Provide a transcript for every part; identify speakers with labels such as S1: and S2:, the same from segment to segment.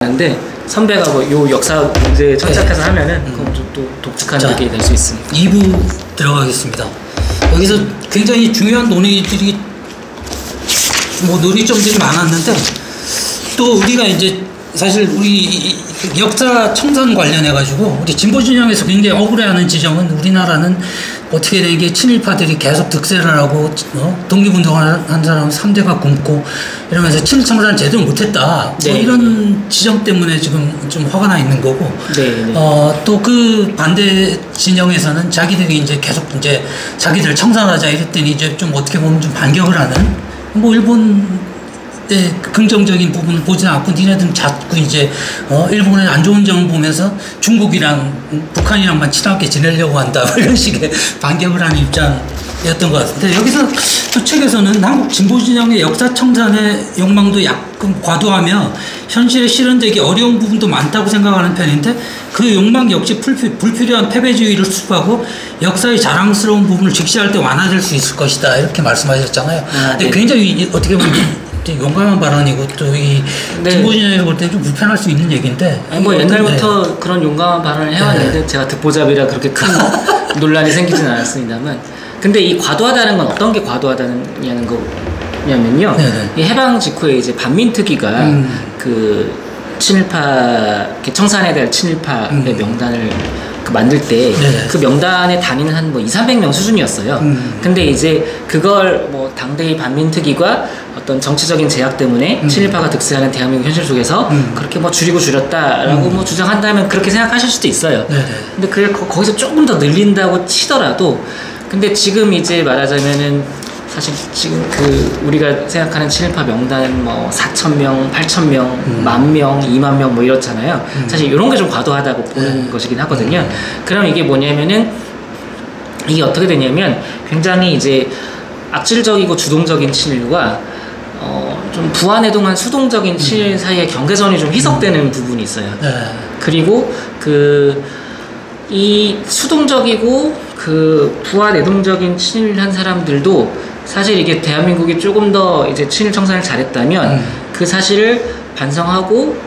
S1: 근데 선배가 뭐 요 역사 문제에 천착해서 하면은 그건 좀 또 독특한 얘기 될 수 있습니다.
S2: 2부 들어가겠습니다. 여기서 굉장히 중요한 논의들이 논의점들이 많았는데 또 우리가 이제 사실 우리 역사 청산 관련해 가지고 우리 진보 진영에서 굉장히 억울해하는 지점은 우리나라는 어떻게 된 게 친일파들이 계속 득세를 하고 독립운동을 한 사람은 3대가 굶고 이러면서 친일 청산을 제대로 못했다.
S1: 네.
S2: 이런 지점 때문에 지금 좀 화가 나 있는 거고.
S1: 네.
S2: 또 그 반대 진영에서는 자기들이 이제 계속 이제 자기들 청산하자 이랬더니 이제 좀 어떻게 보면 좀 반격을 하는 일본 긍정적인 부분을 보지 않고 니네들은 자꾸 이제 일본의 안 좋은 점을 보면서 중국이랑 북한이랑만 친하게 지내려고 한다 이런 식의 반격을 하는 입장이었던 것 같은데 여기서 또 책에서는 한국 진보 진영의 역사 청산의 욕망도 약간 과도하며 현실에 실현되기 어려운 부분도 많다고 생각하는 편인데 그 욕망 역시 불필요한 패배주의를 수습하고 역사의 자랑스러운 부분을 직시할 때 완화될 수 있을 것이다 이렇게 말씀하셨잖아요. 근데 굉장히 어떻게 보면 용감한 발언이고 또 이 진보 진영에서 볼 때 좀 불편할 수 있는 얘기인데
S1: 옛날부터 그런 용감한 발언을 해왔는데 제가 듣보잡이라 그렇게 큰 논란이 생기진 않았습니다만 근데 이 과도하다는 건 어떤 게 과도하다는 거냐면요. 이 해방 직후에 이제 반민특위가 그 친일파 청산에 대한 친일파의 명단을 만들 때 그 명단에 다니는 한 200~300명 수준이었어요. 근데 이제 그걸 당대의 반민특위가 어떤 정치적인 제약 때문에 친일파가 득세하는 대한민국 현실 속에서 그렇게 줄이고 줄였다라고 주장한다면 그렇게 생각하실 수도 있어요. 근데 그게 거기서 조금 더 늘린다고 치더라도 근데 지금 이제 말하자면은 사실 지금 우리가 생각하는 친일파 명단은 4,000명, 8,000명, 10,000명, 20,000명 이렇잖아요. 사실 이런 게 좀 과도하다고 보는 것이긴 하거든요. 그럼 이게 뭐냐면은 이게 어떻게 되냐면 굉장히 이제 악질적이고 주동적인 친일과 좀 부안해동한 수동적인 친일 사이의 경계선이 좀 희석되는 부분이 있어요. 그리고 이 수동적이고 부안해동적인 친일한 사람들도 사실 이게 대한민국이 조금 더 이제 친일 청산을 잘했다면 그 사실을 반성하고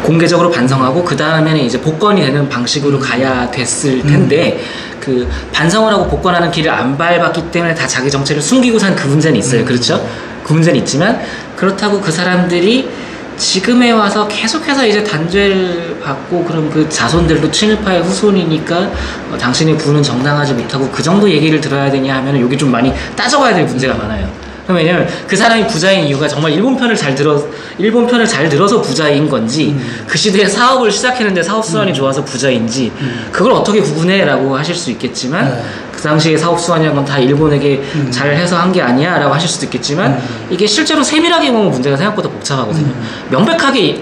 S1: 공개적으로 반성하고 그 다음에는 이제 복권이 되는 방식으로 가야 됐을 텐데 그 반성을 하고 복권하는 길을 안 밟았기 때문에 다 자기 정체를 숨기고 산 그 문제는 있어요. 그렇죠? 그 문제는 있지만 그렇다고 그 사람들이 지금에 와서 계속해서 이제 단죄를 받고 그럼 그 자손들도 친일파의 후손이니까 당신의 부는 정당하지 못하고 그 정도 얘기를 들어야 되냐 하면 여기 좀 많이 따져봐야 될 문제가 많아요. 왜냐면 그 사람이 부자인 이유가 정말 일본 편을 잘 들어서 부자인 건지 그 시대에 사업을 시작했는데 사업 수완이 좋아서 부자인지 그걸 어떻게 구분해? 라고 하실 수 있겠지만 그 당시에 사업 수완이란 건 다 일본에게 잘해서 한 게 아니야? 라고 하실 수도 있겠지만 이게 실제로 세밀하게 보면 문제가 생각보다 복잡하거든요. 명백하게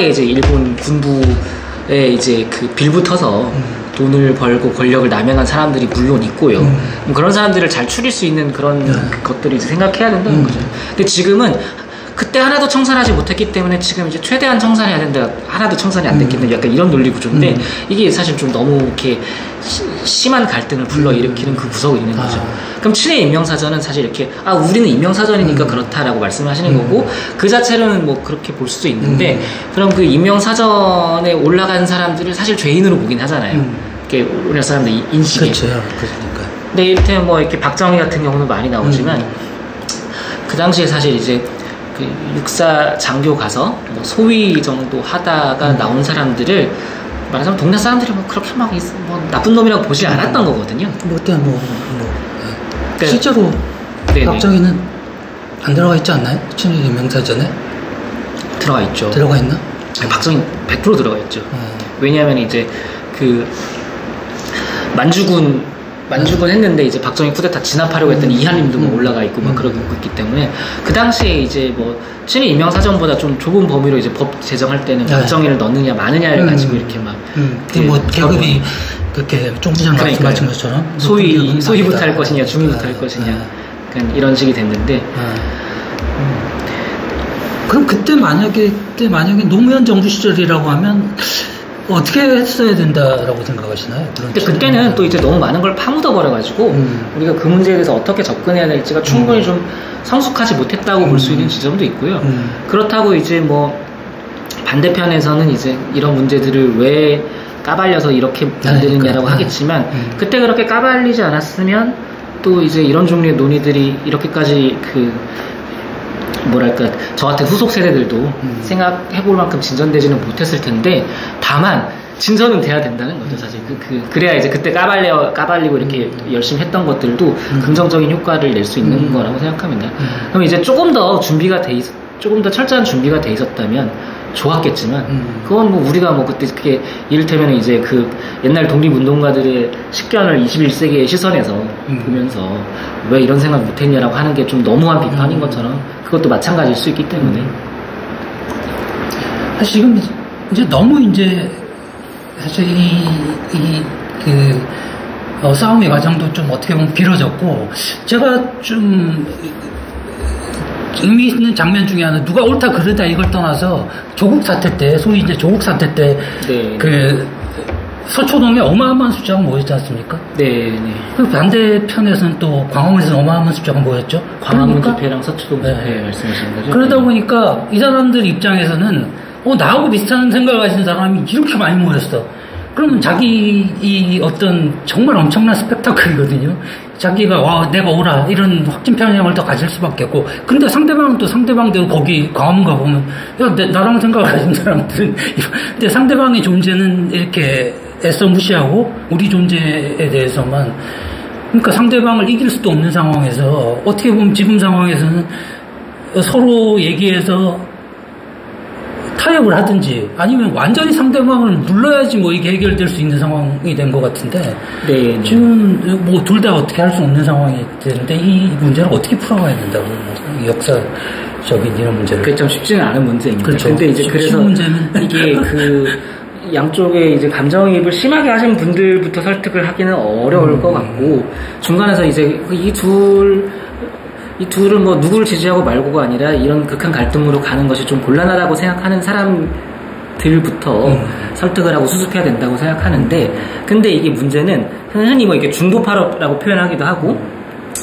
S1: 이제 일본 군부에 이제 빌붙어서 돈을 벌고 권력을 남용한 사람들이 물론 있고요. 그런 사람들을 잘 추릴 수 있는 그런 것들을 이제 생각해야 된다는 거죠. 근데 지금은 그때 하나도 청산하지 못했기 때문에 지금 이제 최대한 청산해야 된다. 하나도 청산이 안 됐기 때문에 약간 이런 논리 구조인데 이게 사실 좀 너무 이렇게 심한 갈등을 불러일으키는 그 구석이 있는 거죠. 그럼 친일 인명사전은 사실 이렇게 우리는 인명사전이니까 그렇다라고 말씀하시는 거고 그 자체로는 그렇게 볼 수도 있는데 그럼 그 인명사전에 올라간 사람들을 사실 죄인으로 보긴 하잖아요. 이렇게 우리나라 사람들 인식에.
S2: 그렇죠. 그러니까.
S1: 근데 이를테면 이렇게 박정희 같은 경우는 많이 나오지만 그 당시에 사실 이제 그 육사 장교 가서 소위 정도 하다가 나온 사람들을 말하자면 동네 사람들이 그렇게 나쁜 놈이라고 보지 않았던 거거든요.
S2: 실제로 박정희는 안 들어가 있지 않나요? 친일 인명사전에?
S1: 들어가 있죠.
S2: 들어가 있나?
S1: 아니, 박정희 100% 들어가 있죠. 왜냐하면 이제 만주군 했는데 이제 박정희 쿠데타 진압하려고 했더니 이한림도 올라가 있고 그러고 있기 때문에 그 당시에 이제 친일 인명사전보다 좀 좁은 범위로 이제 법 제정할 때는 박정희를 넣느냐 마느냐를 가지고 이렇게
S2: 계급이 그렇게 쫑지장 말씀하신 것처럼
S1: 소위부터 할 것이냐 중위부터 할 것이냐 이런 식이 됐는데
S2: 그럼 그때 만약에 노무현 정부 시절이라고 하면 어떻게 했어야 된다라고 생각하시나요?
S1: 근데 그때는 또 이제 너무 많은 걸 파묻어 버려가지고 우리가 그 문제에 대해서 어떻게 접근해야 될지가 충분히 좀 성숙하지 못했다고 볼 수 있는 지점도 있고요. 그렇다고 이제 뭐 반대편에서는 이제 이런 문제들을 왜 까발려서 이렇게 만드느냐라고 하겠지만 그때 그렇게 까발리지 않았으면 또 이제 이런 종류의 논의들이 이렇게까지 그 뭐랄까 저 같은 후속 세대들도 생각해볼 만큼 진전되지는 못했을 텐데 다만 진전은 돼야 된다는 거죠 사실 그래야 이제 그때 까발리고 이렇게 열심히 했던 것들도 긍정적인 효과를 낼 수 있는 거라고 생각합니다. 그럼 이제 조금 더 철저한 준비가 돼 있었다면 좋았겠지만 그건 뭐 우리가 뭐 그때 그게 이를테면 이제 그 옛날 독립운동가들의 식견을 21세기의 시선에서 보면서 왜 이런 생각 못했냐라고 하는 게 좀 너무한 비판인 것처럼 그것도 마찬가지일 수 있기 때문에
S2: 사실 지금 이제 너무 이제 사실 싸움의 과정도 좀 어떻게 보면 길어졌고 제가 좀 의미 있는 장면 중에 하나 누가 옳다 그르다 이걸 떠나서 조국 사태 때 소위 이제 조국 사태 때 그 서초동에 어마어마한 숫자가 모였지 않습니까?
S1: 네.
S2: 그 반대편에서는 또 광화문에서 어마어마한 숫자가 모였죠.
S1: 광화문 집회랑 서초동 집회 말씀하시는 거죠?
S2: 그러다 보니까 이 사람들 입장에서는 나하고 비슷한 생각을 가진 사람이 이렇게 많이 모였어. 그러면 자기 이 어떤 정말 엄청난 스펙타클이거든요. 자기가 내가 오라 이런 확진 편향을 더 가질 수밖에 없고 근데 상대방은 또 상대방대로 거기 광화문 가보면 나랑 생각을 가진 사람들은 근데 상대방의 존재는 이렇게 애써 무시하고 우리 존재에 대해서만 그러니까 상대방을 이길 수도 없는 상황에서 어떻게 보면 지금 상황에서는 서로 얘기해서 타협을 하든지 아니면 완전히 상대방을 눌러야지 뭐 이게 해결될 수 있는 상황이 된 것 같은데 지금 뭐 둘 다 어떻게 할 수 없는 상황이 되는데 이 문제를 어떻게 풀어가야 된다고 역사적인 이런 문제를
S1: 그게 좀 쉽지는 않은 문제입니다.
S2: 그렇죠.
S1: 근데 이제 그래서 문제는 이게 그 양쪽에 이제 감정이입을 심하게 하신 분들부터 설득을 하기는 어려울 것 같고 중간에서 이제 이 둘은 뭐 누구를 지지하고 말고가 아니라 이런 극한 갈등으로 가는 것이 좀 곤란하다고 생각하는 사람들부터 설득을 하고 수습해야 된다고 생각하는데 근데 이게 문제는 흔히 뭐 이렇게 중도파라고 표현하기도 하고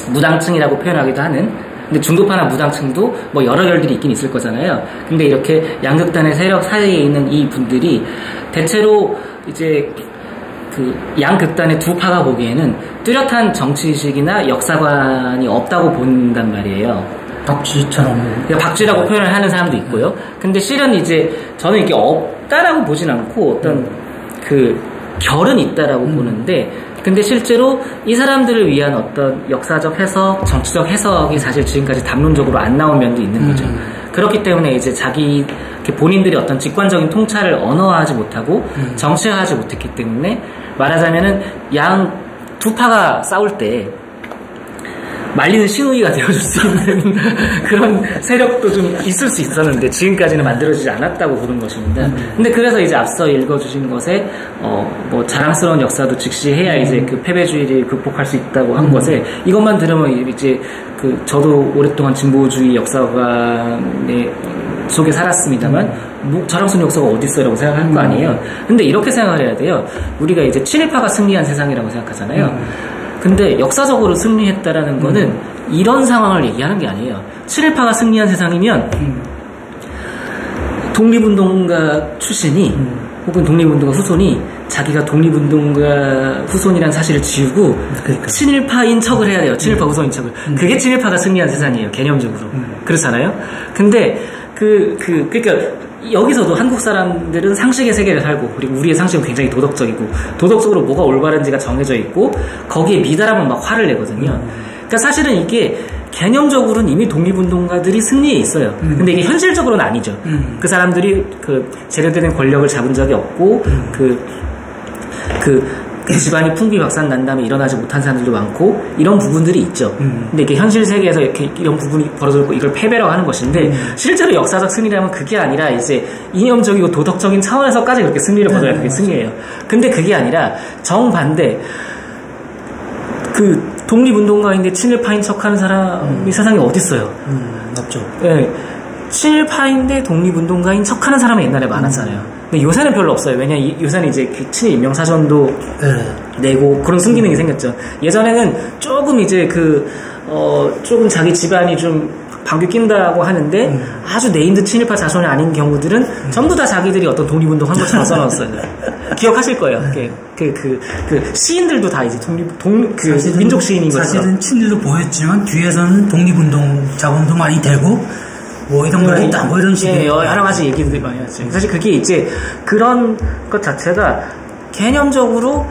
S1: 무당층이라고 표현하기도 하는 근데 중도파나 무당층도 뭐 여러 결들이 있긴 있을 거잖아요. 근데 이렇게 양극단의 세력 사이에 있는 이 분들이 대체로 이제 그 양극단의 두 파가 보기에는 뚜렷한 정치의식이나 역사관이 없다고 본단 말이에요.
S2: 박쥐처럼.
S1: 박쥐라고 표현을 하는 사람도 있고요. 근데 실은 이제 저는 이게 없다라고 보진 않고 어떤 그 결은 있다라고 보는데 근데 실제로 이 사람들을 위한 어떤 역사적 해석, 정치적 해석이 사실 지금까지 담론적으로 안 나온 면도 있는 거죠. 그렇기 때문에 이제 자기 본인들이 어떤 직관적인 통찰을 언어화하지 못하고 정치화하지 못했기 때문에 말하자면은 양 두 파가 싸울 때 말리는 신우이가 되어줄 수 있는 그런 세력도 좀 있을 수 있었는데 지금까지는 만들어지지 않았다고 보는 것입니다. 근데 그래서 이제 앞서 읽어주신 것에 뭐 자랑스러운 역사도 즉시해야 이제 그 패배주의를 극복할 수 있다고 한 것에 이것만 들으면 이제 그 저도 오랫동안 진보주의 역사관의 속에 살았습니다만 뭐 자랑스러운 역사가 어디 있어라고 생각할 거 아니에요. 근데 이렇게 생각을 해야 돼요. 우리가 이제 친일파가 승리한 세상이라고 생각하잖아요. 근데 역사적으로 승리했다라는 거는 이런 상황을 얘기하는 게 아니에요. 친일파가 승리한 세상이면 독립운동가 출신이 혹은 독립운동가 후손이 자기가 독립운동가 후손이라는 사실을 지우고 친일파인 척을 해야 돼요. 친일파 후손인 척을. 그게 친일파가 승리한 세상이에요. 개념적으로. 그렇잖아요. 근데 그러니까 여기서도 한국 사람들은 상식의 세계를 살고 그리고 우리의 상식은 굉장히 도덕적이고 도덕적으로 뭐가 올바른지가 정해져 있고 거기에 미달하면 막 화를 내거든요. 그러니까 사실은 이게 개념적으로는 이미 독립운동가들이 승리해 있어요. 근데 이게 현실적으로는 아니죠. 그 사람들이 그 제대로 된 권력을 잡은 적이 없고 그 집안이 풍비박산 난 다음에 일어나지 못한 사람들도 많고 이런 부분들이 있죠. 근데 이게 현실 세계에서 이렇게 이런 부분이 벌어졌고 이걸 패배라고 하는 것인데 실제로 역사적 승리라면 그게 아니라 이제 이념적이고 도덕적인 차원에서까지 그렇게 승리를 거둬야 그게 승리예요. 근데 그게 아니라 정반대 그 독립운동가인데 친일파인 척하는 사람이 세상에 어딨어요.
S2: 없죠.
S1: 네. 친일파인데 독립운동가인 척하는 사람이 옛날에 많았잖아요. 근데 요새는 별로 없어요. 왜냐 요새는 이제 그 친일 임명사전도 내고 그런 순기능이 생겼죠. 예전에는 조금 이제 조금 자기 집안이 좀 방귀 낀다고 하는데 아주 네임드 친일파 자손이 아닌 경우들은 전부 다 자기들이 어떤 독립운동 한 것처럼 써놨어요. 기억하실 거예요. 시인들도 다 이제 민족 시인인 것처럼.
S2: 사실은 친일로 보였지만 뒤에서는 독립운동 자금도 많이 되고 뭐 이런 걸 했다 뭐 이런 식의
S1: 여러 가지 얘기들이 많이 왔죠. 사실 그게 이제 그런 것 자체가 개념적으로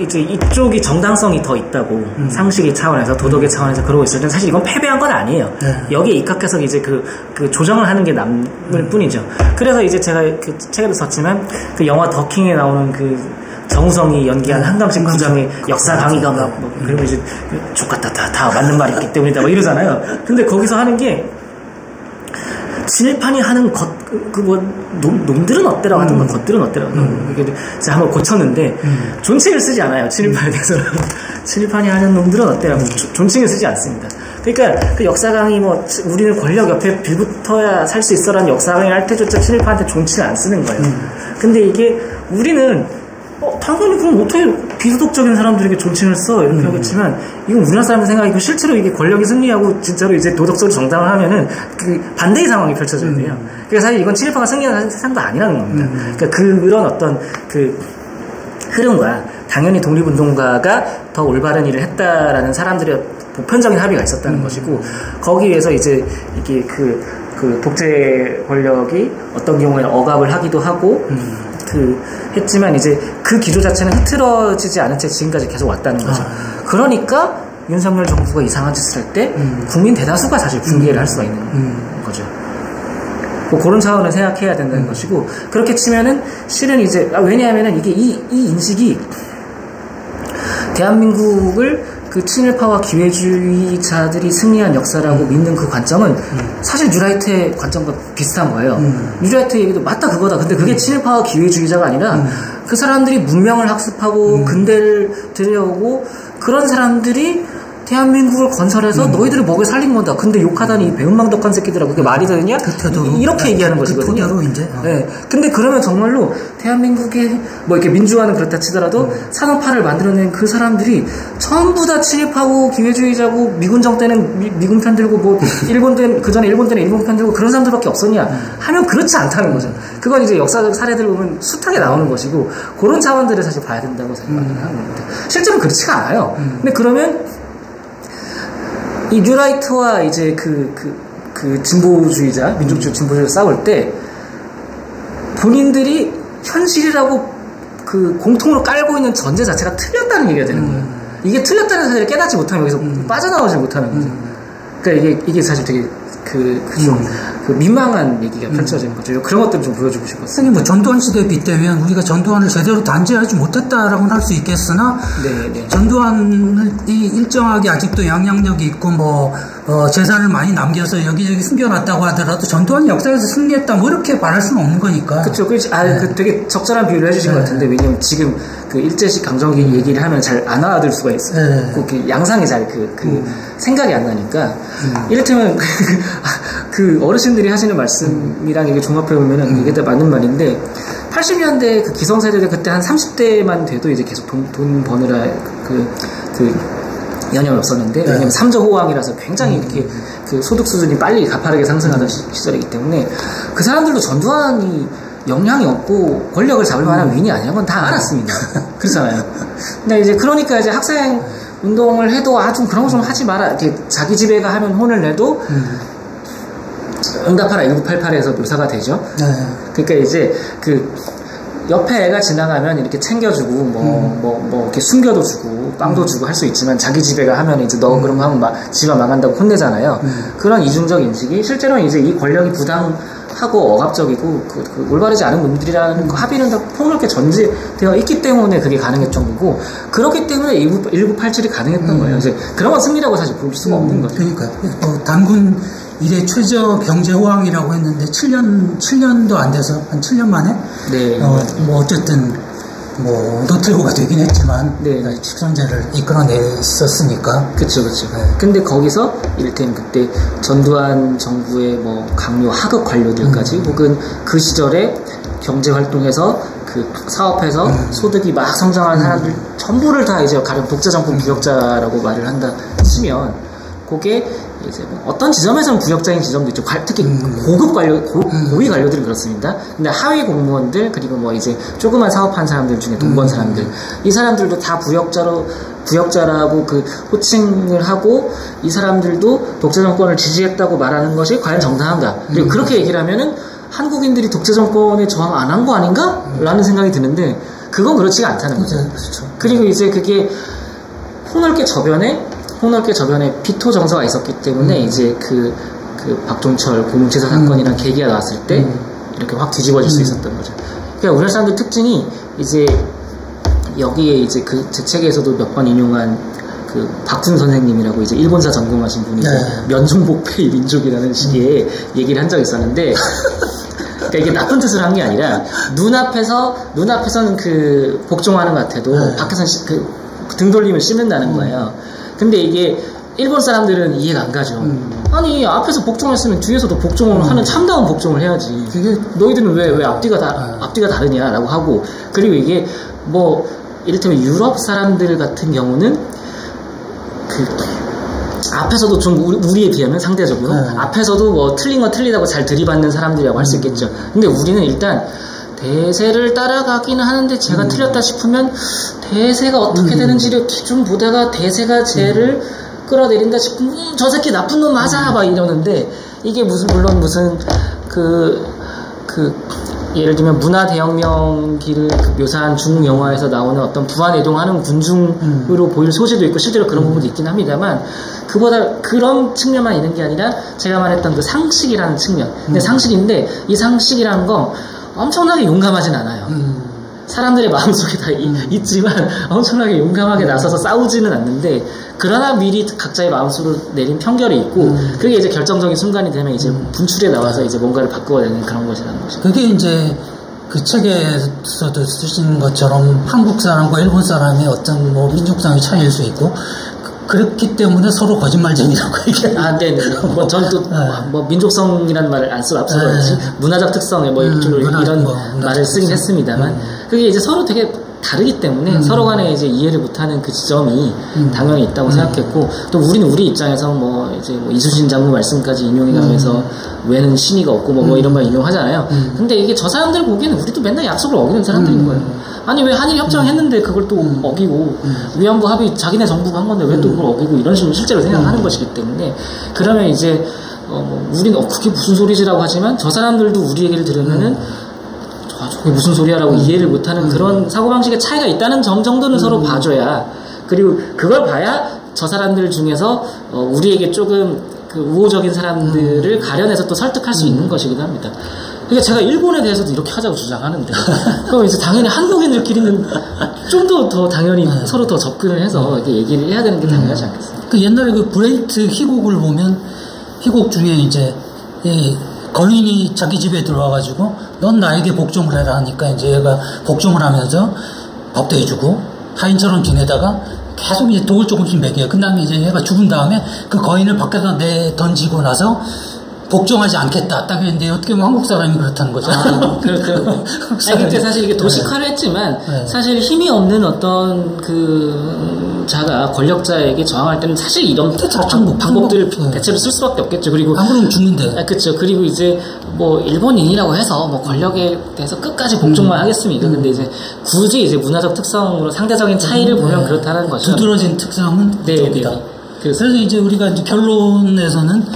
S1: 이제 이쪽이 정당성이 더 있다고 상식의 차원에서 도덕의 차원에서 그러고 있을 땐 사실 이건 패배한 건 아니에요. 여기에 입각해서 이제 그 조정을 하는 게 남을 뿐이죠. 그래서 이제 제가 그 책에도 썼지만 그 영화 더킹에 나오는 그 정우성이 연기한 한강식 부장의 역사 강의가 막 그리고 이제 족같다 다 맞는 말이 있기 때문이다 막 이러잖아요. 근데 거기서 하는 게 친일판이 하는 놈들은 어때라고 하던가 것들은 어때라고 제가 한번 고쳤는데 존칭을 쓰지 않아요. 친일판에 대해서는. 친일판이 하는 놈들은 어때라고 존칭을 쓰지 않습니다. 그러니까 그 역사 강의 우리는 권력 옆에 빌붙어야 살 수 있어라는 역사 강의를 할 때조차 친일파한테 존칭을 안 쓰는 거예요. 근데 이게 우리는 당연히 그럼 어떻게 비도덕적인 사람들에게 존칭을 써 이렇게 하겠지만 이건 우리나라 사람들 생각이고 실제로 이게 권력이 승리하고 진짜로 이제 도덕적으로 정당을 하면은 그 반대의 상황이 펼쳐져야 돼요. 그래서 사실 이건 친일파가 승리하는 세상도 아니라는 겁니다. 그러니까 그런 어떤 그 흐름과 당연히 독립운동가가 더 올바른 일을 했다라는 사람들의 보편적인 합의가 있었다는 것이고 거기에서 이제 이게 그 독재 권력이 어떤 경우에는 억압을 하기도 하고 했지만 이제 그 기조 자체는 흐트러지지 않은 채 지금까지 계속 왔다는 거죠. 그러니까 윤석열 정부가 이상한 짓을 할 때 국민 대다수가 사실 분개를 할 수가 있는 거죠. 뭐 그런 차원을 생각해야 된다는 것이고 그렇게 치면은 실은 이제 왜냐하면은 이게 이 인식이 대한민국을 그 친일파와 기회주의자들이 승리한 역사라고 믿는 그 관점은 사실 뉴라이트의 관점과 비슷한 거예요. 뉴라이트 얘기도 맞다 그거다. 근데 그게 친일파와 기회주의자가 아니라 그 사람들이 문명을 학습하고 근대를 들여오고 그런 사람들이 대한민국을 건설해서 너희들을 먹여 살린 거다. 근데 욕하다니 이 배은망덕한 새끼들아 그게 말이 되느냐? 이렇게 얘기하는 것이거든요.
S2: 이제.
S1: 네. 근데 그러면 정말로 대한민국의 뭐 이렇게 민주화는 그렇다 치더라도 산업화를 만들어낸 그 사람들이 전부 다 친일파고 기회주의자고 미군정 때는 미군 편 들고 뭐 일본 때는 그 전에 일본 때는 일본 편 들고 그런 사람들밖에 없었냐? 하면 그렇지 않다는 거죠. 그건 이제 역사적 사례들 보면 숱하게 나오는 것이고 그런 차원들을 사실 봐야 된다고 생각을 하는 겁니다. 실제로 그렇지가 않아요. 근데 그러면 이 뉴라이트와 이제 그 진보주의자, 민족주의 진보주의자 싸울 때 본인들이 현실이라고 그 공통으로 깔고 있는 전제 자체가 틀렸다는 얘기가 되는 거예요. 이게 틀렸다는 사실을 깨닫지 못하면 여기서 빠져나오지 못하는 거죠. 그러니까 이게 사실 되게 그 민망한 얘기가 펼쳐지는 거죠. 그런 것들 좀 보여주고 싶었어요.
S2: 선생님, 뭐 전두환 시대에 빗대면 우리가 전두환을 제대로 단죄하지 못했다라고는 할 수 있겠으나, 전두환이 일정하게 아직도 영향력이 있고 재산을 많이 남겨서 여기저기 숨겨놨다고 하더라도 전두환이 역사에서 승리했다 뭐 이렇게 말할 수는 없는 거니까.
S1: 그렇죠. 그 되게 적절한 비유를 해주신 것 같은데 왜냐면 지금 그 일제식 강점기 얘기를 하면 잘 안 알아들 수가 있어요. 그 양상이 잘 생각이 안 나니까 이를테면 그 어르신들이 하시는 말씀이랑 이게 종합해보면은 이게 다 맞는 말인데 80년대 그 기성세대들 그때 한 30대만 돼도 이제 계속 돈 버느라 여념이 없었는데 왜냐면 삼저 호황이라서 굉장히 이렇게 그 소득 수준이 빨리 가파르게 상승하던 시절이기 때문에 그 사람들도 전두환이 영향이 없고 권력을 잡을 만한 위인이 아니라는 건 다 알았습니다. 그렇잖아요. 근데 이제 그러니까 이제 학생 운동을 해도 좀 그런 거 좀 하지 마라. 이렇게 자기 집에 가 하면 혼을 내도 응답하라 1988에서 묘사가 되죠. 그러니까 이제 그 옆에 애가 지나가면 이렇게 챙겨주고 이렇게 숨겨도 주고 빵도 주고 할 수 있지만 자기 집에 가 하면 이제 너 그럼 하면 집안 망한다고 혼내잖아요. 그런 이중적 인식이 실제로는 이제 이 권력이 부당하고 억압적이고 올바르지 않은 놈들이라는 합의는 다 폭넓게 전제되어 있기 때문에 그게 가능했던 거고 그렇기 때문에 1987이 가능했던 거예요. 이제 그런 건 승리라고 사실 볼 수가 없는 거죠.
S2: 그러니까요. 단군 이래 최저 경제 호황이라고 했는데 7년도 안 돼서 한 7년 만에
S1: 네.
S2: 어쨌든 뭐 노태우가 되긴 했지만 축산제를 이끌어냈었으니까.
S1: 그렇죠. 근데 거기서 이를테면 그때 전두환 정부의 뭐 강요 하급 관료들까지 혹은 그 시절에 경제 활동에서 그 사업해서 소득이 막 성장한 사람들 전부를 다 이제 가령 독재 정권 부역자라고 말을 한다 치면 그게 이제 뭐 어떤 지점에서는 부역자인 지점도 있죠. 특히 고급 관료, 고위 관료들은 그렇습니다. 근데 하위 공무원들 그리고 뭐 이제 조그만 사업한 사람들 중에 돈 번 사람들 이 사람들도 다 부역자라고 그 호칭을 하고 이 사람들도 독재 정권을 지지했다고 말하는 것이 과연 정당한가? 그리고 그렇게 얘기를 하면은 한국인들이 독재 정권에 저항 안 한 거 아닌가? 라는 생각이 드는데 그건 그렇지가 않다는 거죠.
S2: 그렇죠.
S1: 그리고 이제 그게 폭넓게 저변에 피토 정서가 있었기 때문에 이제 그 박종철 고문치사 사건이란 계기가 나왔을 때 이렇게 확 뒤집어질 수 있었던 거죠. 그러니까 우리나라 사람들 특징이 이제 여기에 이제 그 제 책에서도 몇 번 인용한 그 박준 선생님이라고 이제 일본사 전공하신 분이 면종복폐의 민족이라는 식의 얘기를 한 적이 있었는데 그러니까 이게 나쁜 뜻을 한 게 아니라 눈앞에서는 그 복종하는 것 같아도 밖에서는 등 돌리면 씹는다는 거예요. 근데 이게 일본 사람들은 이해가 안 가죠. 아니 앞에서 복종했으면 뒤에서도 복종을 하는 참다운 복종을 해야지. 그게 너희들은 왜 앞뒤가 다르냐라고 하고 그리고 이게 뭐 이를테면 유럽 사람들 같은 경우는 그 앞에서도 좀 우리에 비하면 상대적으로 앞에서도 뭐 틀린 건 틀리다고 잘 들이받는 사람들이라고 할 수 있겠죠. 근데 우리는 일단 대세를 따라가기는 하는데 제가 틀렸다 싶으면 대세가 어떻게 되는지를 기준 보다가 대세가 쟤를 끌어내린다 싶으면 저 새끼 나쁜 놈 맞아 막 이러는데 이게 물론 무슨 예를 들면 문화 대혁명기를 묘사한 중국 영화에서 나오는 어떤 부안해동하는 군중으로 보일 소지도 있고 실제로 그런 부분도 있긴 합니다만 그보다 그런 측면만 있는 게 아니라 제가 말했던 그 상식이라는 측면 근데 상식인데 이 상식이라는 건 엄청나게 용감하진 않아요. 사람들의 마음속에 다 있지만 엄청나게 용감하게 나서서 싸우지는 않는데 그러나 미리 각자의 마음속으로 내린 편결이 있고 그게 이제 결정적인 순간이 되면 이제 분출에 나와서 이제 뭔가를 바꾸어내는 그런 것이라는 거죠.
S2: 그게 이제 그 책에서도 쓰신 것처럼 한국 사람과 일본 사람의 어떤 뭐 민족상의 차이일 수 있고 그렇기 때문에 서로 거짓말쟁이라고 얘기해요.
S1: 네네. 뭐, 저는 또, 뭐, 민족성이라는 말을 안 쓰고 앞서서 문화적 특성에 뭐, 이런 말을 쓰긴 했습니다만, 그게 이제 서로 되게 다르기 때문에 서로 간에 이제 이해를 못하는 그 지점이 당연히 있다고 생각했고, 또 우리는 우리 입장에서 뭐, 이제 뭐 이순신 장군 말씀까지 인용해가면서 왜는 신의가 없고 뭐 이런 말 인용하잖아요. 근데 이게 저 사람들 보기에는 우리도 맨날 약속을 어기는 사람들인 거예요. 아니 왜 한일 협정했는데 그걸 또 어기고 위안부 합의 자기네 정부가 한 건데 왜 또 그걸 어기고 이런 식으로 실제로 생각하는 것이기 때문에 그러면 이제 뭐 우리는 그게 무슨 소리지라고 하지만 저 사람들도 우리 얘기를 들으면은 저게 무슨 소리야라고 이해를 못하는 그런 사고방식의 차이가 있다는 점 정도는 서로 봐줘야 그리고 그걸 봐야 저 사람들 중에서 우리에게 조금 그 우호적인 사람들을 가려내서 또 설득할 수 있는 것이기도 합니다. 그러니까 제가 일본에 대해서도 이렇게 하자고 주장하는데 그럼 이제 당연히 한국인들끼리는 좀 더 당연히 서로 더 접근을 해서 이렇게 얘기를 해야 되는 게 당연하지 않겠습니까?
S2: 그 옛날에 그 브레이트 희곡을 보면 희곡 중에 이제 거인이 자기 집에 들어와가지고 넌 나에게 복종을 해라 하니까 이제 얘가 복종을 하면서 밥도 해주고 하인처럼 지내다가 계속 이제 독을 조금씩 먹여요. 그 다음에 이제 얘가 죽은 다음에 그 거인을 밖에다 던지고 나서 복종하지 않겠다. 딱 했는데 어떻게 보면 한국 사람이 그렇다는 거죠.
S1: 그때 사실 이게 도식화를 했지만 사실 힘이 없는 어떤 그 자가 권력자에게 저항할 때는 사실 이런 방법들을 대체로 쓸 수밖에 없겠죠. 그리고
S2: 안 그러면 죽는데.
S1: 그렇죠. 그리고 이제 뭐 일본인이라고 해서 뭐 권력에 대해서 끝까지 복종만 하겠습니까? 근데 이제 굳이 이제 문화적 특성으로 상대적인 차이를 보면 그렇다는 거죠.
S2: 두드러진 특성은 그쪽이다. 그래서 이제 우리가 이제 결론에서는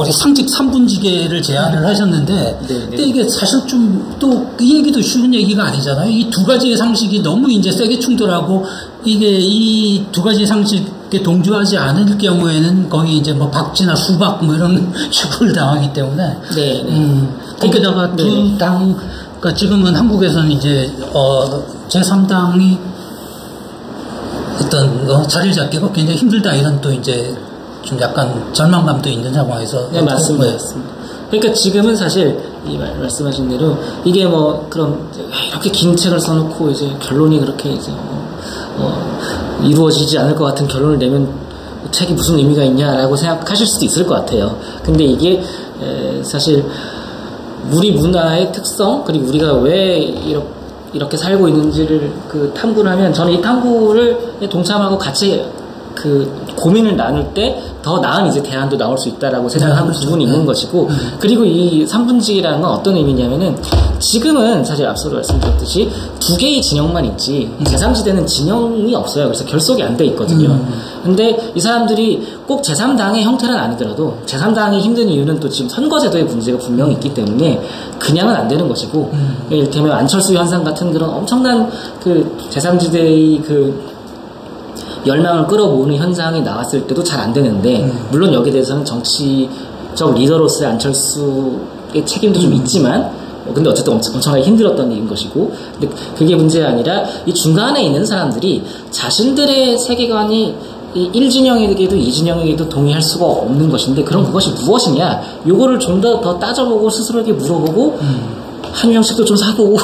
S2: 우리 상직 3분지계를 제안을 하셨는데, 근데 이게 사실 좀 또 이 얘기도 쉬운 얘기가 아니잖아요. 이 두 가지의 상식이 너무 이제 세게 충돌하고, 이게 이 두 가지 상식에 동조하지 않을 경우에는 거의 이제 뭐 박쥐나 수박 뭐 이런 식을 당하기 때문에. 거기다가 두 당, 그러니까 지금은 한국에서는 이제, 제3당이 어떤 자리를 잡기가 굉장히 힘들다 이런 또 이제 좀 약간 절망감도 있는 상황에서
S1: 맞습니다. 그러니까 지금은 사실 이 말씀하신 대로 이게 뭐 그럼 이렇게 긴 책을 써놓고 이제 결론이 그렇게 이제 이루어지지 않을 것 같은 결론을 내면 책이 무슨 의미가 있냐라고 생각하실 수도 있을 것 같아요. 근데 이게 사실 우리 문화의 특성, 그리고 우리가 왜 이렇게 살고 있는지를 탐구를 하면, 저는 이 탐구를 동참하고 같이 고민을 나눌 때 더 나은 이제 대안도 나올 수 있다라고 생각하는 부분이 있는 것이고, 그리고 이 3분지라는 건 어떤 의미냐면은, 지금은 사실 앞서도 말씀드렸듯이 두 개의 진영만 있지 제3지대는 진영이 없어요. 그래서 결속이 안 돼 있거든요. 근데 이 사람들이 꼭 제3당의 형태는 아니더라도, 제3당이 힘든 이유는 또 지금 선거제도의 문제가 분명히 있기 때문에 그냥은 안 되는 것이고, 이를테면 안철수 현상 같은 그런 엄청난 제3지대의 열망을 끌어모으는 현상이 나왔을 때도 잘 안 되는데, 물론 여기에 대해서는 정치적 리더로서의 안철수의 책임도 좀 있지만, 근데 어쨌든 엄청나게 힘들었던 일인 것이고, 근데 그게 문제가 아니라 이 중간에 있는 사람들이 자신들의 세계관이 1진영에게도 2진영에게도 동의할 수가 없는 것인데, 그럼 그것이 무엇이냐, 요거를 좀 더 따져보고 스스로에게 물어보고 한유형식도 좀 사보고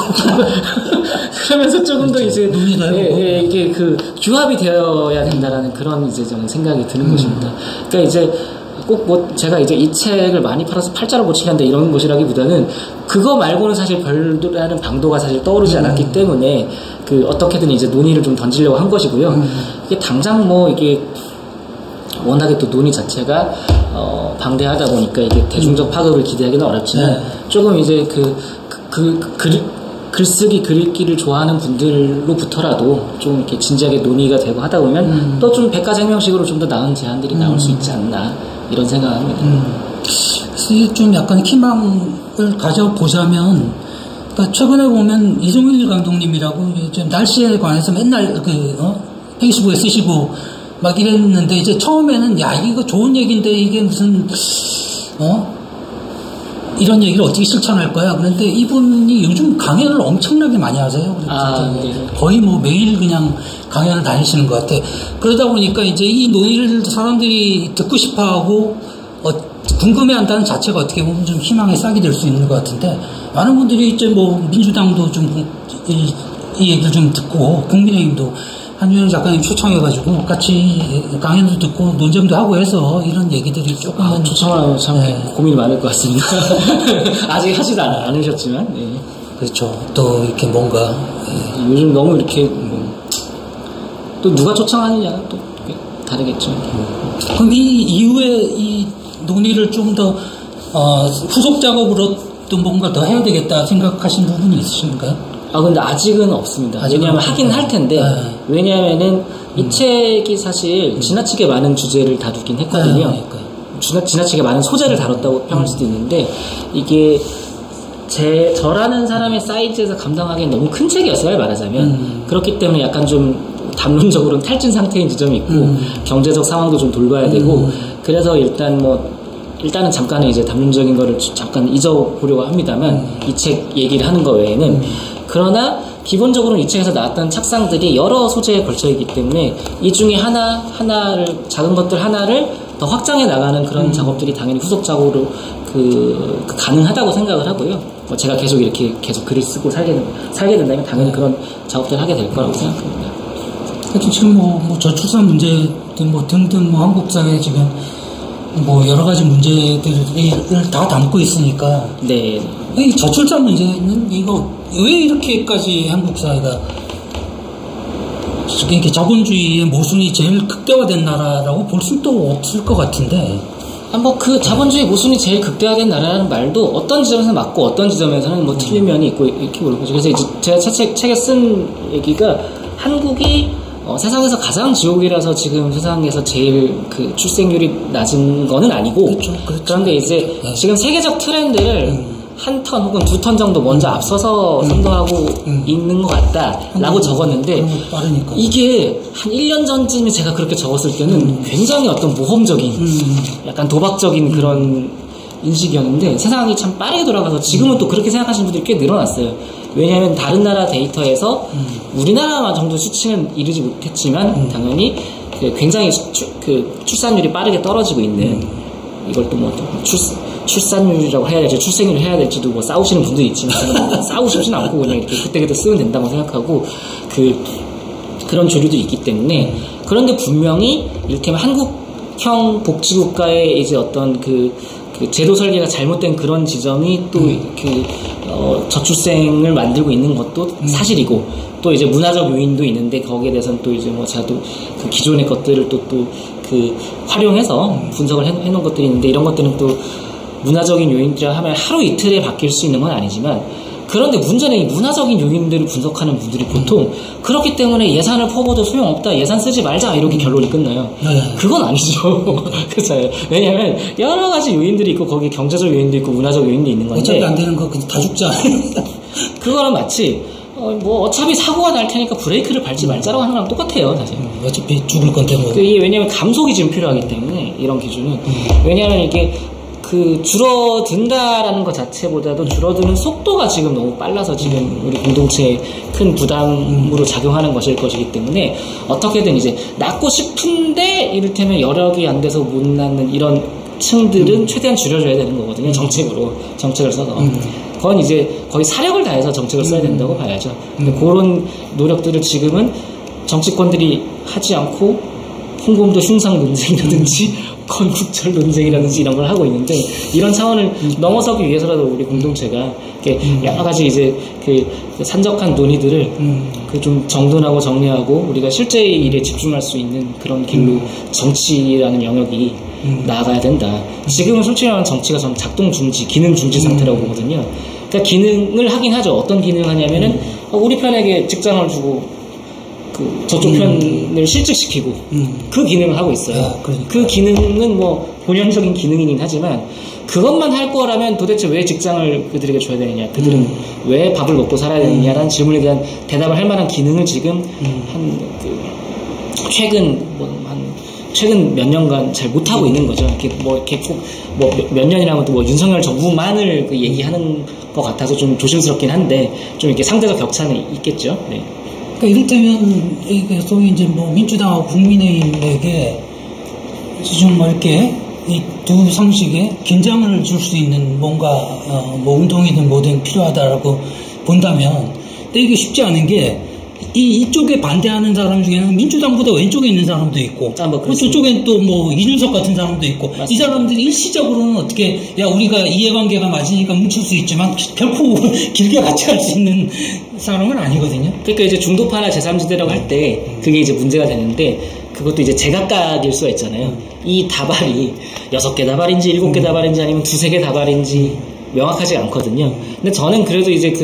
S1: 그러면서 조금 더 이제 이게 규합이 되어야 된다라는 그런 이제 저는 생각이 드는 것입니다. 그러니까 이제 꼭 뭐 제가 이제 이 책을 많이 팔아서 팔자로 고치게 한다 이런 것이라기보다는, 그거 말고는 사실 별다른 방도가 사실 떠오르지 않았기 때문에 어떻게든 이제 논의를 좀 던지려고 한 것이고요. 이게 당장 뭐 이게 워낙에 또 논의 자체가 방대하다 보니까 이게 대중적 파급을 기대하기는 어렵지만, 조금 이제 글쓰기, 글읽기를 좋아하는 분들로부터라도 좀 이렇게 진지하게 논의가 되고 하다 보면 또 좀 백과생명식으로 좀 더 나은 제안들이 나올 수 있지 않나, 이런 생각을 합니다.
S2: 그래서 좀 약간 희망을 가져보자면, 그러니까 최근에 보면 이종일 감독님이라고 좀 날씨에 관해서 맨날 페이스북에 쓰시고 막 이랬는데, 이제 처음에는 야, 이거 좋은 얘기인데 이게 무슨 이런 얘기를 어떻게 실천할 거야. 그런데 이분이 요즘 강연을 엄청나게 많이 하세요. 거의 뭐 매일 그냥 강연을 다니시는 것 같아. 그러다 보니까 이제 이 논의를 사람들이 듣고 싶어 하고 궁금해 한다는 자체가 어떻게 보면 좀 희망의 싹이 될 수 있는 것 같은데, 많은 분들이 이제 뭐 민주당도 좀 이 얘기를 좀 듣고, 국민의힘도 한유형 작가님 초청해가지고 같이 강연도 듣고 논쟁도 하고 해서 이런 얘기들이 조금은
S1: 초청하면 참 고민이 많을 것 같습니다. 아직 하지도 않으셨지만. 네.
S2: 그렇죠. 또 이렇게 뭔가
S1: 요즘 너무 이렇게 또 누가 초청하느냐 또 다르겠죠.
S2: 그럼 이 이후에 이 논의를 좀 더 후속 작업으로 또 뭔가 더 해야 되겠다 생각하신 부분이 있으신가요?
S1: 근데 아직은 없습니다. 왜냐하면 하긴 할 텐데, 왜냐하면은 이 책이 사실 지나치게 많은 주제를 다루긴 했거든요. 지나치게 많은 소재를 다뤘다고 평할 수도 있는데, 이게 저라는 사람의 사이즈에서 감당하기엔 너무 큰 책이었어요, 말하자면. 그렇기 때문에 약간 좀 담론적으로는 탈진 상태인 지점이 있고, 경제적 상황도 좀 돌봐야 되고, 그래서 일단은 잠깐은 이제 담론적인 거를 잠깐 잊어보려고 합니다만, 이 책 얘기를 하는 거 외에는. 그러나 기본적으로 이 책에서 나왔던 착상들이 여러 소재에 걸쳐 있기 때문에 이 중에 하나를, 작은 것들 하나를 더 확장해 나가는 그런 작업들이 당연히 후속 작업으로 가능하다고 생각을 하고요. 제가 계속 글을 쓰고 살게 된다면 당연히 그런 작업들을 하게 될 거라고 생각합니다.
S2: 그래도 지금 뭐 저출산 문제 등등 한국 사회 지금 여러 가지 문제들을 다 담고 있으니까.
S1: 네.
S2: 이 저출산 문제는 왜 이렇게까지 한국 사회가 이렇게 자본주의의 모순이 제일 극대화된 나라라고 볼 수도 없을 것 같은데.
S1: 자본주의 모순이 제일 극대화된 나라라는 말도 어떤 지점에서 맞고 어떤 지점에서는 틀린 면이 있고 이렇게 보는 거죠. 그래서 이제 제가 책에 쓴 얘기가, 한국이 세상에서 가장 지옥이라서 지금 세상에서 제일 출생률이 낮은 거는 아니고,
S2: 그렇죠.
S1: 그런데 이제 지금 세계적 트렌드를 한 턴 혹은 두 턴 정도 먼저 앞서서 선도하고 있는 것 같다라고 적었는데, 이게 한 1년 전쯤에 제가 그렇게 적었을 때는 굉장히 어떤 모험적인, 약간 도박적인 그런 인식이었는데, 세상이 참 빠르게 돌아가서 지금은 또 그렇게 생각하시는 분들이 꽤 늘어났어요. 왜냐하면 다른 나라 데이터에서 우리나라 정도 수치는 이르지 못했지만 당연히 굉장히 출산율이 빠르게 떨어지고 있는, 이걸 또 출산율이라고 해야 될지 출생률을 해야 될지도 뭐 싸우시는 분도 있지만 저는 싸우고 싶진 않고 그냥 이렇게 그때그때 쓰면 된다고 생각하고 그런 조류도 있기 때문에 그런데 분명히 이를테면 한국형 복지국가의 이제 어떤 그 제도 설계가 잘못된 그런 지점이 또 저출생을 만들고 있는 것도 사실이고 또 이제 문화적 요인도 있는데 거기에 대해서는 또 이제 뭐 제가 또 그 기존의 것들을 또 그 활용해서 분석을 해놓은 것들이 있는데 이런 것들은 또 문화적인 요인이라 하면 하루 이틀에 바뀔 수 있는 건 아니지만 그런데 문제는 이 문화적인 요인들을 분석하는 분들이 보통 그렇기 때문에 예산을 퍼부어도 소용없다 예산 쓰지 말자 이렇게 결론이 끝나요. 그건 아니죠. 그렇잖아요. 왜냐하면 여러 가지 요인들이 있고 거기에 경제적 요인도 있고 문화적 요인도 있는 건데
S2: 어차피 안 되는 거 다 죽자.
S1: 그거는 마치 뭐 어차피 사고가 날 테니까 브레이크를 밟지 말자라고 하는 거랑 똑같아요 사실.
S2: 어차피 죽을 건데 뭐.
S1: 이게 왜냐하면 감속이 지금 필요하기 때문에 이런 기준은 왜냐하면 이게 줄어든다라는 것 자체보다도 줄어드는 속도가 지금 너무 빨라서 지금 우리 공동체에 큰 부담으로 작용하는 것일 것이기 때문에 어떻게든 이제 낳고 싶은데 이를테면 여력이 안 돼서 못 낳는 이런 층들은 최대한 줄여줘야 되는 거거든요. 정책을 써서. 그건 이제 거의 사력을 다해서 정책을 써야 된다고 봐야죠. 근데 그런 노력들을 지금은 정치권들이 하지 않고 홍범도 흉상 논쟁이라든지 건국절 논쟁이라든지 이런 걸 하고 있는데 이런 차원을 넘어서기 위해서라도 우리 공동체가 여러 가지 이제 그 산적한 논의들을 좀 정돈하고 정리하고 우리가 실제 일에 집중할 수 있는 그런 길로 정치라는 영역이 나아가야 된다. 지금은 솔직히 말하면 정치가 좀 작동 중지, 기능 중지 상태라고 보거든요. 그러니까 기능을 하긴 하죠. 어떤 기능을 하냐면은 우리 편에게 직장을 주고 저쪽 편을 실직시키고 그 기능을 하고 있어요.
S2: 그러니까.
S1: 그 기능은 뭐 본연적인 기능이긴 하지만 그것만 할 거라면 도대체 왜 직장을 그들에게 줘야 되느냐, 그들은 왜 밥을 먹고 살아야 되느냐라는 질문에 대한 대답을 할 만한 기능을 지금 최근 몇 년간 잘 못하고 있는 거죠. 이렇게 꼭 몇 년이라면 또 뭐 윤석열 정부만을 얘기하는 것 같아서 좀 조심스럽긴 한데 좀 이렇게 상대적 격차는 있겠죠. 네.
S2: 그러니까 이를테면 소위 이제 뭐 민주당하고 국민의힘에게 좀 이렇게 이 두 상식에 긴장을 줄 수 있는 뭔가 뭐 운동이든 뭐든 필요하다라고 본다면, 근데 이게 쉽지 않은 게 이쪽에 반대하는 사람 중에는 민주당보다 왼쪽에 있는 사람도 있고, 저쪽엔 또 뭐 이준석 같은 사람도 있고, 맞습니다. 이 사람들이 일시적으로는 어떻게 우리가 이해관계가 맞으니까 뭉칠 수 있지만 결코 길게 같이 할 수 있는 사람은 아니거든요.
S1: 그러니까 이제 중도파나 제3지대라고 할 때 그게 이제 문제가 되는데, 그것도 이제 제각각일 수가 있잖아요. 이 다발이 6개 다발인지 7개 다발인지 아니면 2-3개 다발인지 명확하지 않거든요. 근데 저는 그래도 이제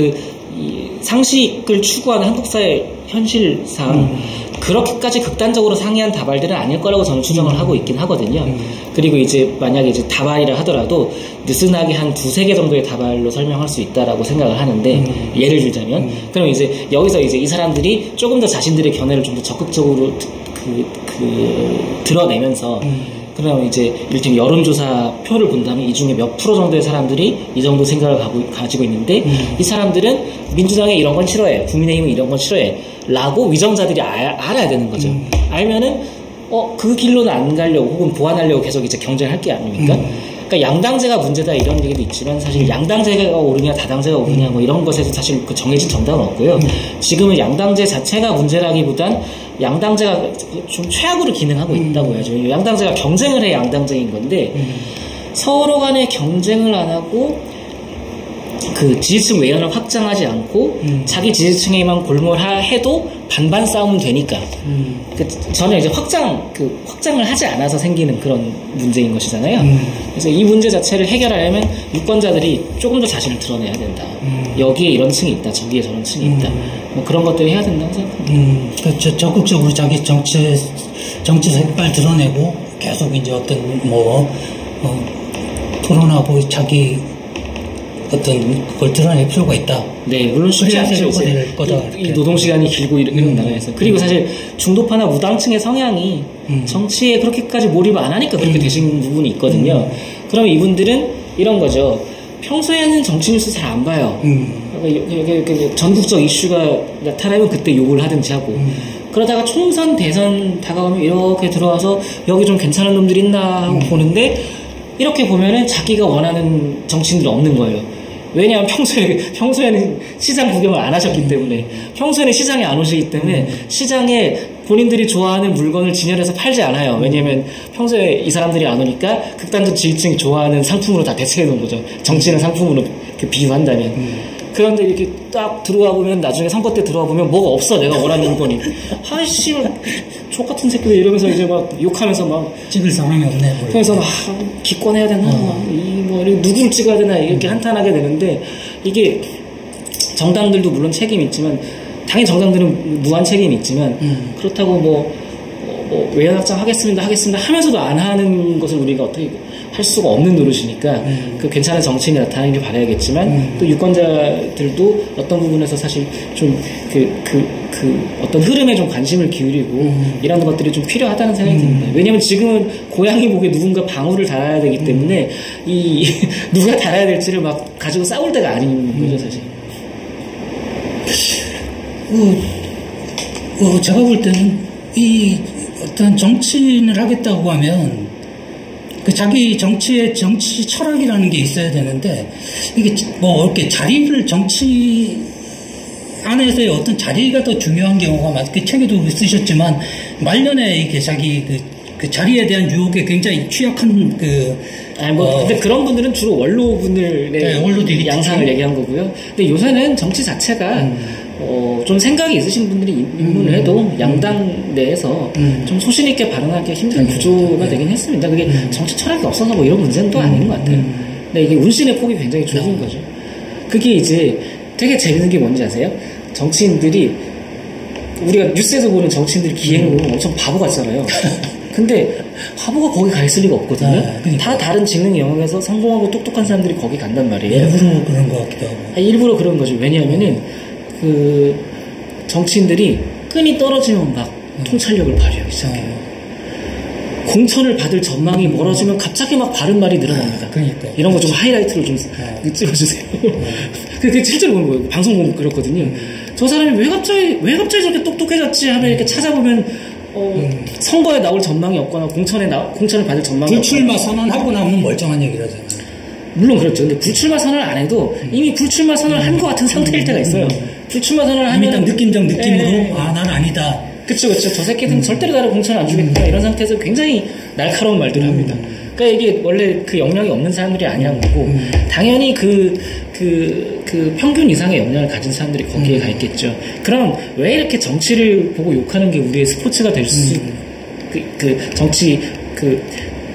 S1: 이 상식을 추구하는 한국 사회 현실상 그렇게까지 극단적으로 상이한 다발들은 아닐 거라고 저는 추정을 하고 있긴 하거든요. 그리고 이제 만약에 이제 다발이라 하더라도 느슨하게 한 2-3개 정도의 다발로 설명할 수 있다라고 생각을 하는데, 예를 들자면 그럼 이제 여기서 이제 이 사람들이 조금 더 자신들의 견해를 좀 더 적극적으로 드러내면서 그럼 이제 이를테면 여론조사 표를 본다면 이 중에 몇 프로 정도의 사람들이 이 정도 생각을 가지고 있는데 이 사람들은 민주당이 이런 건 싫어해, 국민의힘은 이런 건 싫어해 라고 위정자들이 알아야 되는 거죠. 알면은 그 길로는 안 가려고 혹은 보완하려고 계속 이제 경쟁할 게 아닙니까? 그러니까 양당제가 문제다 이런 얘기도 있지만 사실 양당제가 오르냐 다당제가 오르냐 뭐 이런 것에서 사실 그 정해진 정답은 없고요. 지금은 양당제 자체가 문제라기보단 양당제가 좀 최악으로 기능하고 있다고 해야죠. 양당제가 경쟁을 해 양당제인 건데 서로 간에 경쟁을 안 하고 그 지지층 외연을 확장하지 않고 자기 지지층에만 골몰해도 반반 싸우면 되니까 저는 이제 확장을 하지 않아서 생기는 그런 문제인 것이잖아요. 그래서 이 문제 자체를 해결하려면 유권자들이 조금 더 자신을 드러내야 된다. 여기에 이런 층이 있다, 저기에 저런 층이 있다. 뭐 그런 것들을 해야 된다고 생각합니다.
S2: 그러니까 적극적으로 자기 정치 색깔 드러내고 계속 이제 어떤 토론하고 자기 어떤 그걸 드러낼 필요가 있다.
S1: 네, 물론 쉽지 않죠. 이 노동시간이 길고 이런 나라에서. 그리고 사실 중도파나 무당층의 성향이 정치에 그렇게까지 몰입을 안 하니까 그렇게 되신 부분이 있거든요. 그러면 이분들은 이런 거죠. 평소에는 정치 뉴스 잘 안 봐요. 전국적 이슈가 나타나면 그때 욕을 하든지 하고. 그러다가 총선, 대선 다가오면 이렇게 들어와서 여기 좀 괜찮은 놈들 있나 하고 보는데 이렇게 보면은 자기가 원하는 정치인들이 없는 거예요. 왜냐하면 평소에는 시장 구경을 안 하셨기 때문에, 평소에는 시장에 안 오시기 때문에 시장에 본인들이 좋아하는 물건을 진열해서 팔지 않아요. 왜냐하면 평소에 이 사람들이 안 오니까 극단적 지지층이 좋아하는 상품으로 다 대체해 놓은 거죠. 정치는 상품으로 비유한다면. 그런데 이렇게 딱 들어와 보면, 나중에 선거 때 들어와 보면 뭐가 없어, 내가 원하는 물건이. 아이씨, 족같은 새끼들 이러면서 이제 막 욕하면서 막
S2: 찍을 사람이 없네.
S1: 그래서 막 기권해야 되나, 누구를 찍어야 되나 이렇게 한탄하게 되는데, 이게 정당들도 물론 책임이 있지만, 당연히 정당들은 무한 책임이 있지만, 그렇다고 외연 확장 하겠습니다 하면서도 안 하는 것을 우리가 어떻게 할 수가 없는 노릇이니까, 그 괜찮은 정치인이 나타나길 바라야겠지만, 또 유권자들도 어떤 부분에서 사실 좀 어떤 흐름에 좀 관심을 기울이고, 이런 것들이 좀 필요하다는 생각이 듭니다. 왜냐면 지금은 고양이 목에 누군가 방울을 달아야 되기 때문에, 누가 달아야 될지를 막 가지고 싸울 때가 아닌 거죠, 사실.
S2: 제가 볼 때는 이 어떤 정치인을 하겠다고 하면 그 자기 정치 철학이라는 게 있어야 되는데, 이게 이렇게 자리를 정치 안에서의 어떤 자리가 더 중요한 경우가 그 책에도 쓰셨지만, 말년에 이렇게 자기 그 자리에 대한 유혹에 굉장히 취약한
S1: 근데 그런 분들은 주로 원로분들의 양상을 얘기한 거고요. 근데 요새는 정치 자체가 좀 생각이 있으신 분들이 입문을 해도 양당 내에서 좀 소신 있게 발언하기 힘든 구조가 되긴 했습니다. 그게 정치 철학이 없어서 뭐 이런 문제는 또 아닌 것 같아요. 근데 이게 운신의 폭이 굉장히 좁은 거죠. 그게 이제 되게 재밌는 게 뭔지 아세요? 정치인들이, 우리가 뉴스에서 보는 정치인들 기행으로 엄청 바보 같잖아요. 근데 바보가 거기 가 있을 리가 없거든요. 다 다른 지능 영역에서 성공하고 똑똑한 사람들이 거기 간단 말이에요.
S2: 일부러 그런 것 같기도 하고.
S1: 일부러 그런 거죠. 왜냐하면은 정치인들이 끈이 떨어지면 막 통찰력을 발휘하기 시작해요. 공천을 받을 전망이 멀어지면 갑자기 막 바른 말이 늘어납니다.
S2: 그러니까.
S1: 이런 거 좀 하이라이트로 좀 찍어주세요. 그게 실제로 보는 거예요. 방송 보면 그렇거든요. 저 사람이 왜 갑자기 저렇게 똑똑해졌지 하면 이렇게 찾아보면 선거에 나올 전망이 없거나 공천을 받을 전망이
S2: 불출마 선언하고 나면 멀쩡한 얘기라잖아요.
S1: 물론 그렇죠. 근데 불출마 선언을 안 해도 이미 불출마 선언을 한 것 같은 상태일 때가 있어요. 불출마 선언을 하면
S2: 딱 느낌으로 난 아니다.
S1: 그쵸. 저 새끼는 절대로 나를 공천을 안 주겠다. 이런 상태에서 굉장히 날카로운 말들을 합니다. 그러니까 이게 원래 그 역량이 없는 사람들이 아니란 거고, 당연히 그 평균 이상의 역량을 가진 사람들이 거기에 가 있겠죠. 그럼 왜 이렇게 정치를 보고 욕하는 게 우리의 스포츠가 될 수, 정치,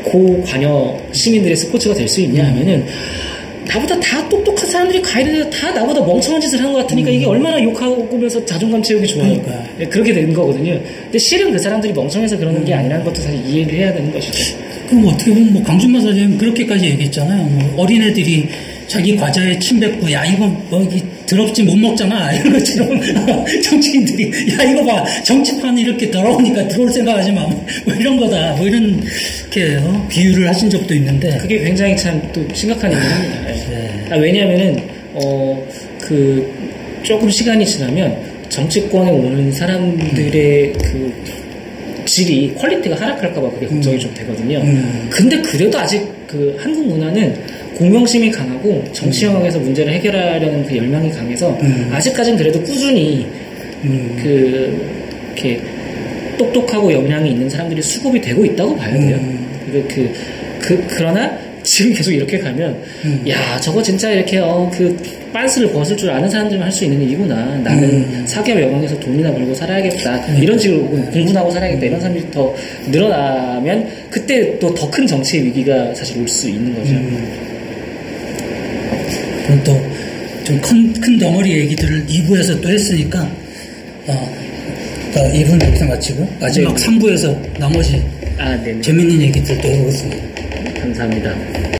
S1: 고관여 시민들의 스포츠가 될 수 있냐 하면은, 나보다 다 똑똑한 사람들이 가야 되는데 다 나보다 멍청한 짓을 한 것 같으니까 이게 얼마나 욕하면서 자존감 채우기 좋아요. 네, 그렇게 되는 거거든요. 근데 실은 그 사람들이 멍청해서 그러는 게 아니라는 것도 사실 이해를 해야 되는 것이죠.
S2: 그럼 어떻게 보면 강준만 선생님 그렇게까지 얘기했잖아요. 어린애들이 자기 과자에 침 뱉고, 야 이거 더럽지 못 먹잖아 이런 것처럼 정치인들이 야 이거 봐 정치판 이렇게 더러우니까 들어올 생각하지 마 뭐 이런 거다 뭐 이런 이렇게 비유를 하신 적도 있는데,
S1: 그게 굉장히 참 또 심각한 얘기입니다. 네. 왜냐하면은 조금 시간이 지나면 정치권에 오는 사람들의 질이, 퀄리티가 하락할까봐 그게 걱정이 좀 되거든요. 근데 그래도 아직 한국 문화는 공명심이 강하고 정치 영역에서 문제를 해결하려는 그 열망이 강해서 아직까지는 그래도 꾸준히 이렇게 똑똑하고 역량이 있는 사람들이 수급이 되고 있다고 봐야 돼요. 그러나 지금 계속 이렇게 가면 야 저거 진짜 이렇게 빤스를 벗을 줄 아는 사람들만 할 수 있는 일이구나. 나는 사기업 영역에서 돈이나 벌고 살아야겠다. 이런 식으로 공부나 하고 살아야겠다. 이런 사람들이 더 늘어나면 그때 또 더 큰 정치의 위기가 사실 올 수 있는 거죠.
S2: 그럼 또 좀 큰 덩어리 얘기들을 2부에서 또 했으니까 2부는 여기서 마치고 마지막 3부에서 나머지 재밌는 얘기들 또 해보겠습니다.
S1: 감사합니다.